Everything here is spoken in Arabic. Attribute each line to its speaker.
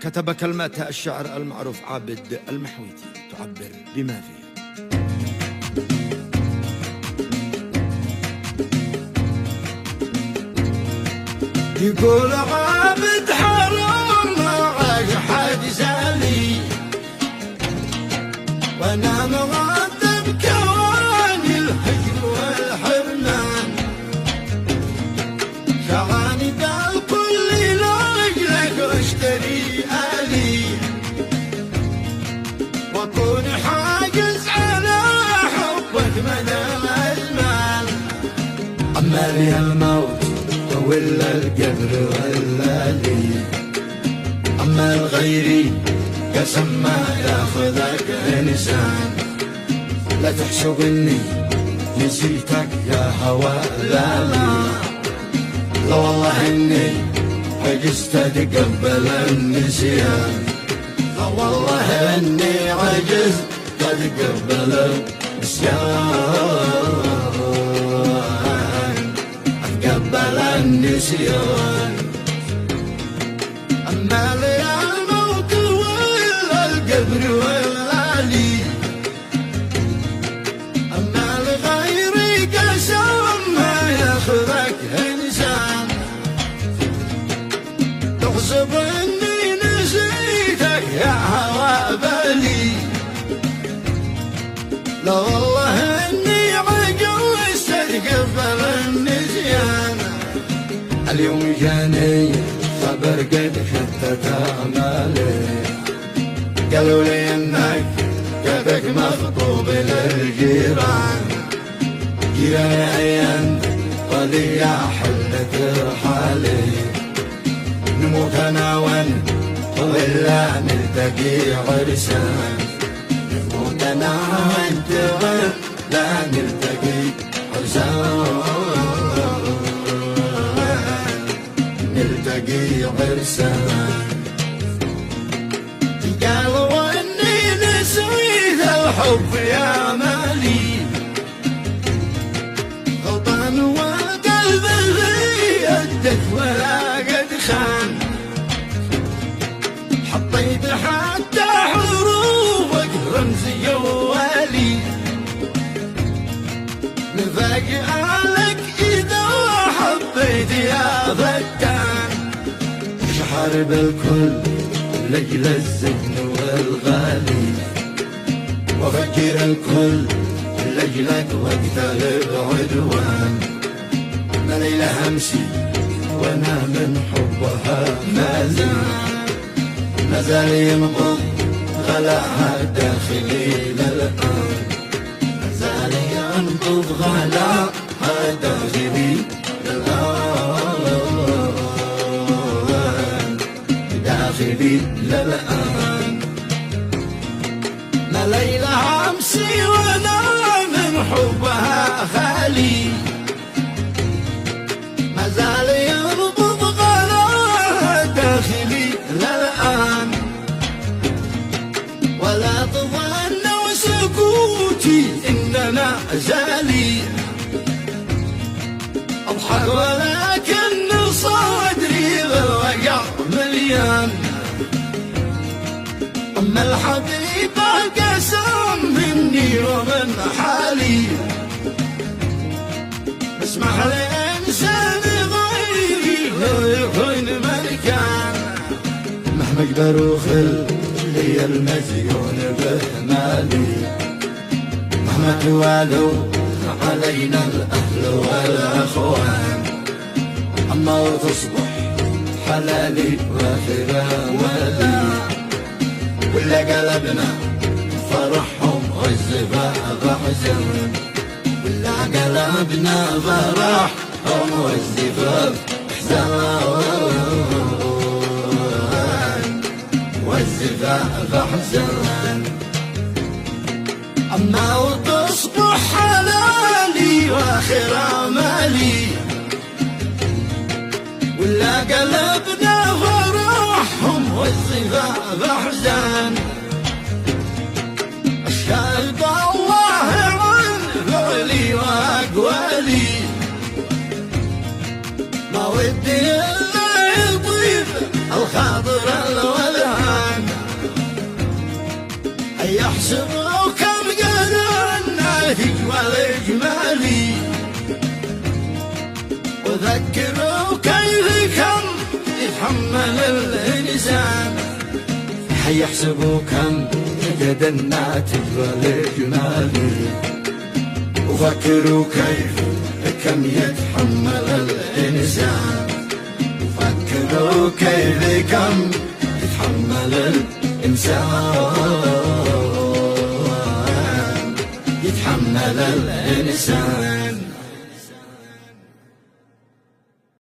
Speaker 1: كتب كلمات الشاعر المعروف عابد المحويتي تعبر بما فيه.
Speaker 2: يقول عابد حرام ما عاش حد زالي، وانا مغضب كواني الهجر والحرمان، شغاني قال كل لاجلك واشتري آلي، واكون حاجز على حبك مدى الازمان. اما لي الموت ولا القبر ولا لي، اما الغيري قسم ما ياخذك انسان. لا تحسب اني نسيتك يا هوى لالي، لا والله اني عجزت اتقبل النسيان، لا والله اني عجزت اتقبل النسيان، اتقبل النسيان. اما لي الموت ولا القبر ولا لي، اما لغيري قسم ما ياخذك انسان. تحسب اني نسيتك يا هوى بالي، لا والله اني عجزت اتقبل النسيان. اليوم جاني خبر قد شتت امالي، قالوا لي انك جابك مخطوب للجيران، جيراني عيان ولي حلة رحالي، نموت انا وانت ولا نلتقي عرسان، نموت انا وانت ولا نلتقي عرسان، نلتقي عرسان. قالوا اني نسيت الحب يا مالي، غلطان والقلب في يدك ولا قد خان، حطيت حتى حروفك رمزي جوالي، مفاجأة لك إذا حبيت يا فتان. شحر بالكل لجل الزين والغالي، وفجر الكل لجلك وقت العدوان. ما ليلة همسي وانا من حبها مازال، مازال ينبض غلاها داخلي للآن، مازال ينبض غلاها داخلي للآن، داخلي للآن. ما ليلة أمسي وأنا من حبها خالي، ما زال ينبض غلاها داخلي للآن. ولا تظن سكوتي إننا زالي أضحك، ولكن صدري بالوجع مليان. أما الحبيبة قسم مني ومن حالي، اسمح لإنسان غيري لو يكون ملكان، مهما كبر وخل لي المزيون بمالي، مهما توالوا علينا الأهل والأخوان. أما وتصبح حلالي واخر أمالي، ولا قلبنا فرحهم والزفاف حزن، ولا قلبنا فرحهم والزفاف حزن، والزفاف حزن. أما وتصبح حلالي واخر امالي، ولا قلبنا فرحهم والزفاف حزن. اشهد الله عن فعلي واقوالي، ما ودي الا يطيب الخاطر الولهان يحسبوا كم قدرنا في والإجمالي وذكروا كيف كم يتحمل الإنسان
Speaker 1: حيحسبوا كم قدرنا تبغى الإجمالي
Speaker 2: وفكروا كيف كم يتحمل الإنسان فكروا كيف كم يتحمل الإنسان يتحمل الإنسان